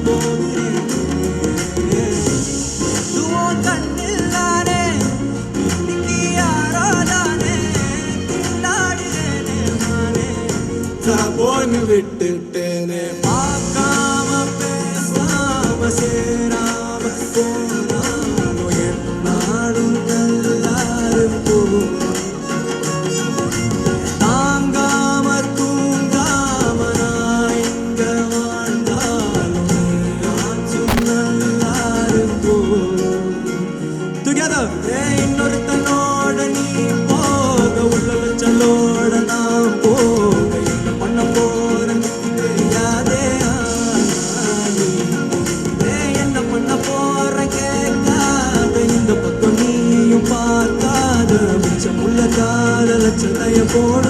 போகிறேன். இதுவும் கண்ணில் நானே இன்னைக்கு யாரோதானே திண்டாடுறேனே நானே. நான் போன்னு விட்டுட்டேனே. பார்க்காம பேசாம சேராம போனாலும் என்னாலும் நல்லாரு போகும். தாங்காம தூங்காம நான் இங்க வாழ்ந்தாலும் நீயாச்சும் நல்லாரு போகும். Together இன்னொருத்தனோட நீ போக உள்ள லட்சலோட நான் போக என்ன பண்ண போறேன்னு தெரியாதே. என்ன பண்ண போற கேட்காத இந்த பக்கம் நீயும் பார்க்காத மிச்சம் உள்ள கால லட்சத்தைய போட